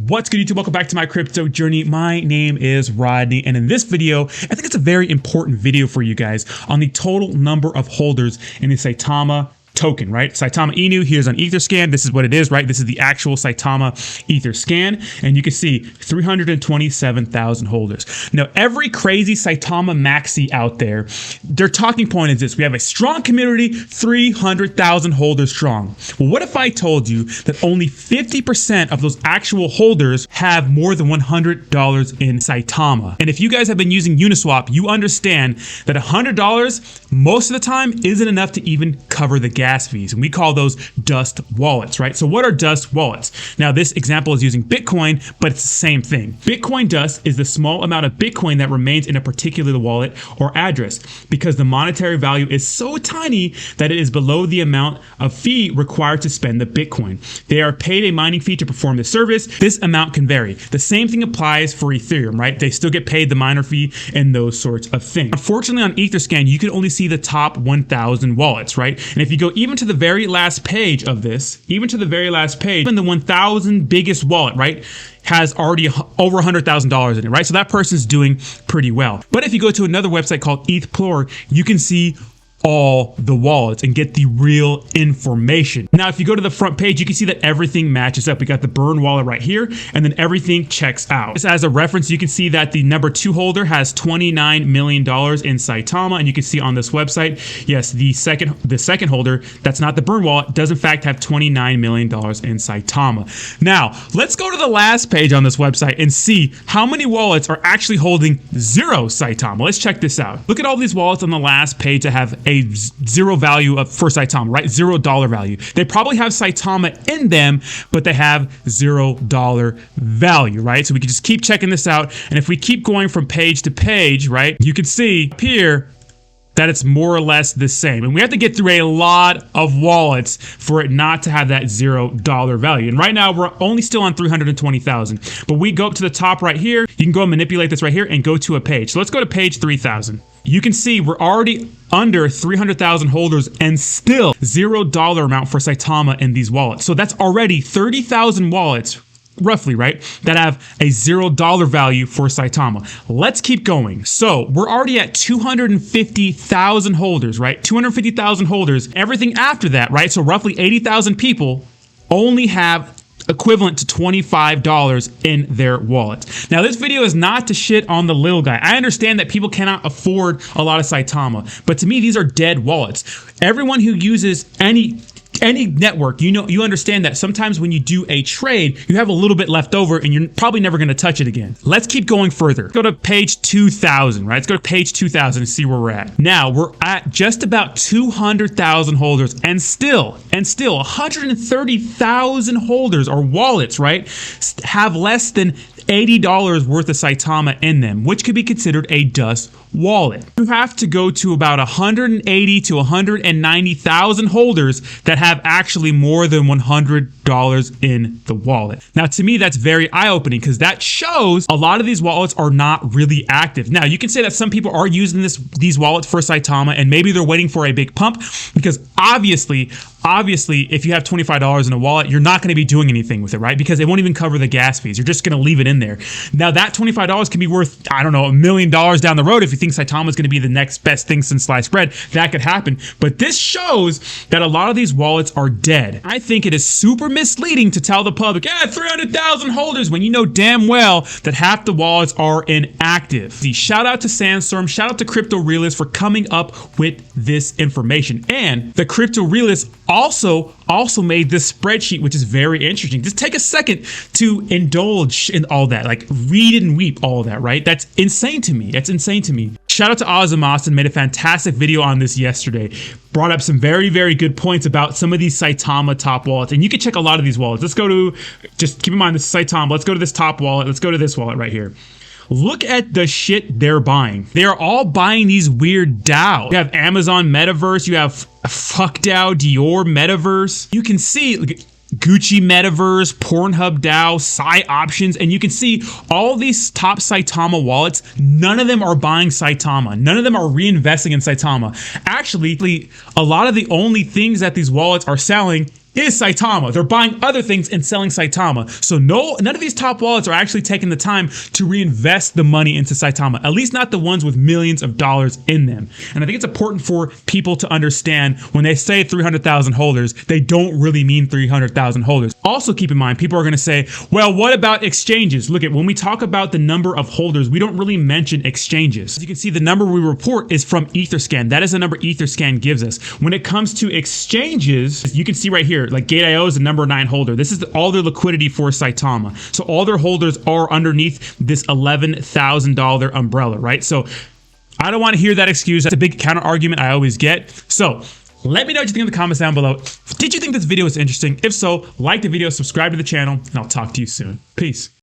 What's good, YouTube? Welcome back to my crypto journey. My name is Rodney, and in this video, I think it's a very important video for you guys on the total number of holders in the Saitama token, right? Saitama Inu, here's on Etherscan. This is what it is, right? This is the actual Saitama Etherscan, and you can see 327,000 holders. Now, every crazy Saitama maxi out there, their talking point is this: we have a strong community, 300,000 holders strong. Well, what if I told you that only 50% of those actual holders have more than $100 in Saitama? And if you guys have been using Uniswap, you understand that $100 most of the time isn't enough to even cover the gas fees, and we call those Dust wallets, right? So what are Dust wallets? Now, this example is using Bitcoin, but it's the same thing. Bitcoin Dust is the small amount of Bitcoin that remains in a particular wallet or address, because the monetary value is so tiny that it is below the amount of fee required to spend the Bitcoin. They are paid a mining fee to perform the service. This amount can vary. The same thing applies for Ethereum, right? They still get paid the miner fee and those sorts of things. Unfortunately, on Etherscan, you can only see the top 1,000 wallets, right? And if you go even to the very last page of this, even the 1,000 biggest wallet, right, has already over $100,000 in it, right? So that person's doing pretty well. But if you go to another website called ETHPlore, you can see all the wallets and get the real information. Now, if you go to the front page, you can see that everything matches up. We got the burn wallet right here, and then everything checks out. Just as a reference, you can see that the number 2 holder has $29 million in Saitama, and you can see on this website, yes, the second holder, that's not the burn wallet, does in fact have $29 million in Saitama. Now, let's go to the last page on this website and see how many wallets are actually holding 0 Saitama. Let's check this out. Look at all these wallets on the last page that have a zero value for Saitama, right? $0 value. They probably have Saitama in them, but they have $0 value, right? So we can just keep checking this out. And if we keep going from page to page, right, you can see here that it's more or less the same. And we have to get through a lot of wallets for it not to have that $0 value. And right now we're only still on 320,000, but we go up to the top right here. You can go and manipulate this right here and go to a page. So let's go to page 3,000. You can see we're already under 300,000 holders and still $0 amount for Saitama in these wallets. So that's already 30,000 wallets, roughly, right, that have a $0 value for Saitama. Let's keep going. So we're already at 250,000 holders, right? 250,000 holders. Everything after that, right? So roughly 80,000 people only have equivalent to $25 in their wallet. Now, this video is not to shit on the little guy. I understand that people cannot afford a lot of Saitama, but to me, these are dead wallets. Everyone who uses any network, you understand that sometimes when you do a trade, you have a little bit left over and you're probably never going to touch it again. Let's keep going further. Go to page 2,000, right? Let's go to page 2,000 and see where we're at. Now we're at just about 200,000 holders and still 130,000 holders or wallets, right, have less than $80 worth of Saitama in them, which could be considered a Dust wallet. You have to go to about 180 to 190,000 holders that have actually more than $100 in the wallet. Now, to me, that's very eye-opening because that shows a lot of these wallets are not really active. Now, you can say that some people are using these wallets for Saitama and maybe they're waiting for a big pump, because obviously, if you have $25 in a wallet, you're not going to be doing anything with it, right? Because it won't even cover the gas fees. You're just going to leave it in there. Now, that $25 can be worth, I don't know, $1 million down the road. If you think Saitama is going to be the next best thing since sliced bread, that could happen. But this shows that a lot of these wallets are dead. I think it is super misleading to tell the public, yeah, 300,000 holders, when you know damn well that half the wallets are inactive. Shout out to Sandstorm, shout out to Crypto Realist for coming up with this information. And the Crypto Realist also made this spreadsheet, which is very interesting. Just take a second to indulge in all that, like read and weep all of that, right? That's insane to me. It's insane to me. Shout out to Awesome Austin, made a fantastic video on this yesterday. Brought up some very, very good points about some of these Saitama top wallets. And you can check a lot of these wallets. Let's go to, just keep in mind this is Saitama. Let's go to this top wallet. Let's go to this wallet right here. Look at the shit they're buying. They are all buying these weird DAOs. You have Amazon Metaverse. You have Fuck DAO, Dior Metaverse. You can see, look, Gucci Metaverse, Pornhub DAO, Sai Options, and you can see all these top Saitama wallets. None of them are buying Saitama. None of them are reinvesting in Saitama. Actually, a lot of the only things that these wallets are selling is Saitama. They're buying other things and selling Saitama. So none of these top wallets are actually taking the time to reinvest the money into Saitama, at least not the ones with millions of dollars in them. And I think it's important for people to understand when they say 300,000 holders, they don't really mean 300,000 holders. Also keep in mind, people are going to say, well, what about exchanges? Look, when we talk about the number of holders, we don't really mention exchanges. As you can see, the number we report is from Etherscan. That is the number Etherscan gives us. When it comes to exchanges, you can see right here, like Gate.io is the number 9 holder. This is all their liquidity for Saitama. So all their holders are underneath this $11,000 umbrella, right? So I don't want to hear that excuse. That's a big counter argument I always get. So let me know what you think in the comments down below. Did you think this video was interesting? If so, like the video, subscribe to the channel, and I'll talk to you soon. Peace.